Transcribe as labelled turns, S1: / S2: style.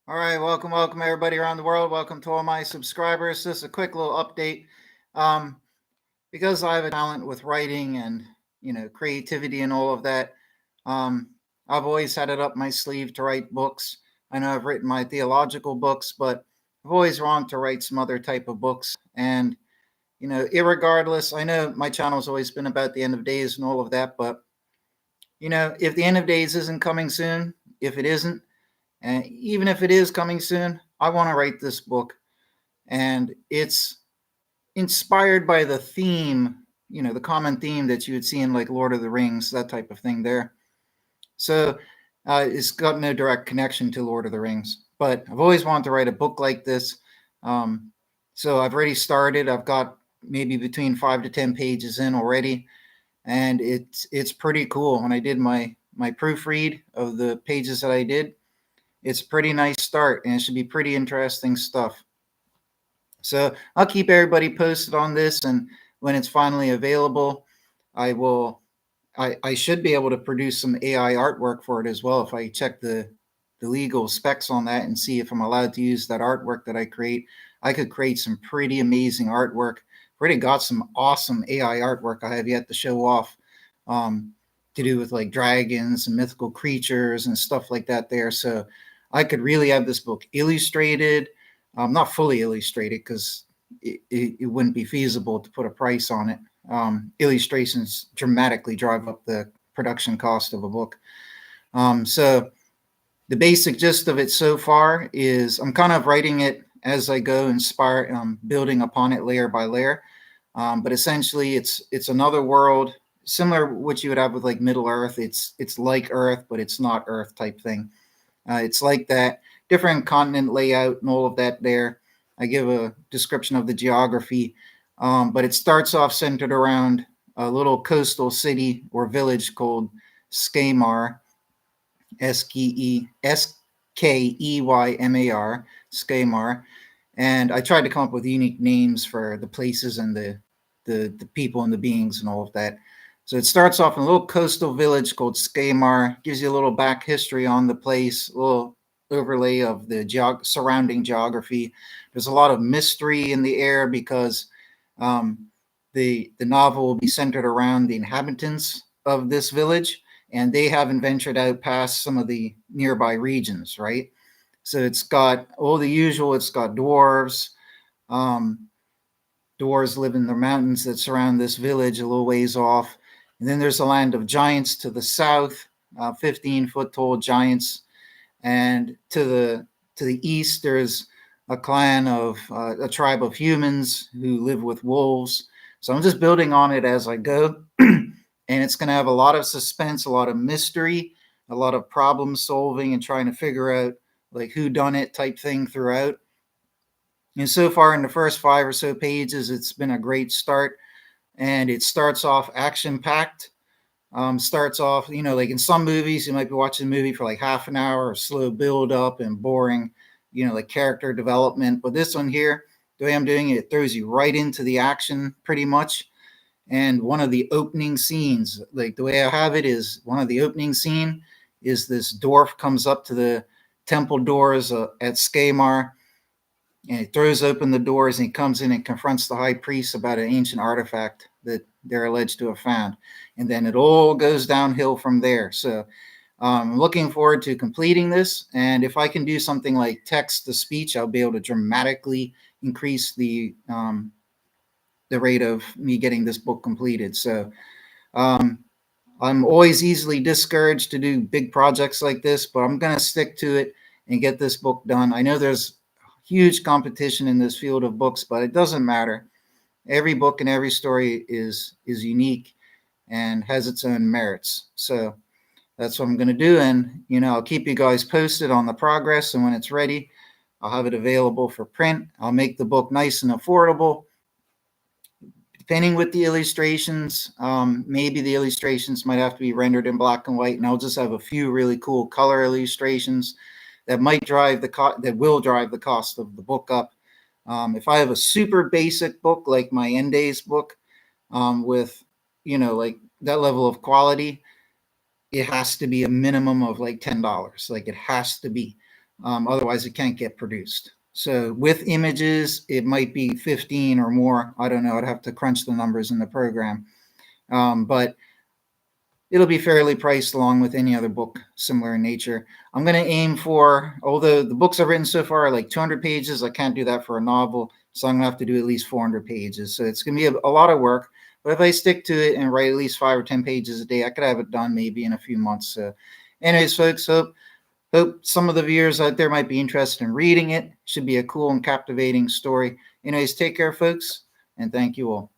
S1: All right, welcome everybody around the world. Welcome to all my subscribers. Just a quick little update. Um, because I have a talent with writing and creativity and all of that, um, I've always had it up my sleeve to write books. I know I've written my theological books, but I've always wanted to write some other type of books. And irregardless, I know my channel's always been about the end of days and all of that, but if the end of days isn't coming soon, if it isn't, and even if it is coming soon, I want to write this book. And it's inspired by the theme, the common theme that you would see in like Lord of the Rings, that type of thing there. So it's got no direct connection to Lord of the Rings, but I've always wanted to write a book like this. Um, so I've already started. I've got maybe between 5 to 10 pages in already, and it's pretty cool. When I did my proofread of the pages that I did, it's a pretty nice start, and it should be pretty interesting stuff. So I'll keep everybody posted on this, and when it's finally available, I will. I should be able to produce some AI artwork for it as well if I check the legal specs on that and see if I'm allowed to use that artwork that I create. I could create some pretty amazing artwork. I've already got some awesome AI artwork I have yet to show off, um, to do with like dragons and mythical creatures and stuff like that there. So I could really have this book illustrated, not fully illustrated because it wouldn't be feasible to put a price on it. Illustrations dramatically drive up the production cost of a book. So the basic gist of it so far is I'm kind of writing it as I go, inspire, building upon it layer by layer. But essentially, it's another world similar to what you would have with like Middle Earth. It's like Earth, but it's not Earth type thing. It's like that different continent layout and all of that there. I give a description of the geography, but it starts off centered around a little coastal city or village called Skemar, Skeymar, Skemar. And I tried to come up with unique names for the places and the people and the beings and all of that. So it starts off in a little coastal village called Skemar, gives you a little back history on the place, a little overlay of the surrounding geography. There's a lot of mystery in the air because um, the novel will be centered around the inhabitants of this village, and they haven't ventured out past some of the nearby regions, right? So it's got all the usual. It's got dwarves. Um, Dwarves live in the mountains that surround this village a little ways off. And then there's a land of giants to the south, 15-foot tall giants. And to the east, there's a clan of a tribe of humans who live with wolves. So I'm just building on it as I go. And it's going to have a lot of suspense, a lot of mystery, a lot of problem solving and trying to figure out like who done it type thing throughout. And so far in the first 5 or so pages, it's been a great start. And it starts off action packed. Starts off, like in some movies, you might be watching a movie for like half an hour of slow build up and boring, like character development. But this one here, the way I'm doing it, it throws you right into the action pretty much. And one of the opening scenes, like the way I have it, is one of the opening scene is this dwarf comes up to the temple doors at Skemar, and he throws open the doors and he comes in and confronts the high priest about an ancient artifact that they're alleged to have found. And then it all goes downhill from there. So I'm looking forward to completing this. And if I can do something like text to speech, I'll be able to dramatically increase the rate of me getting this book completed. So um, I'm always easily discouraged to do big projects like this, but I'm going to stick to it and get this book done. I know there's huge competition in this field of books, but it doesn't matter. Every book and every story is unique and has its own merits. So that's what I'm going to do, and I'll keep you guys posted on the progress. And when it's ready, I'll have it available for print. I'll make the book nice and affordable. Depending with the illustrations, maybe the illustrations might have to be rendered in black and white, and I'll just have a few really cool color illustrations that might drive that will drive the cost of the book up. If I have a super basic book like my End Days book, with like that level of quality, it has to be a minimum of like $10. Like it has to be. Otherwise, it can't get produced. So with images, it might be 15 or more. I don't know. I'd have to crunch the numbers in the program. But it'll be fairly priced along with any other book similar in nature. I'm going to aim for, although the books I've written so far are like 200 pages, I can't do that for a novel. So I'm going to have to do at least 400 pages. So it's going to be a lot of work. But if I stick to it and write at least 5 or 10 pages a day, I could have it done maybe in a few months. So anyways, folks, hope some of the viewers out there might be interested in reading it. Should be a cool and captivating story. Anyways, take care, folks, and thank you all.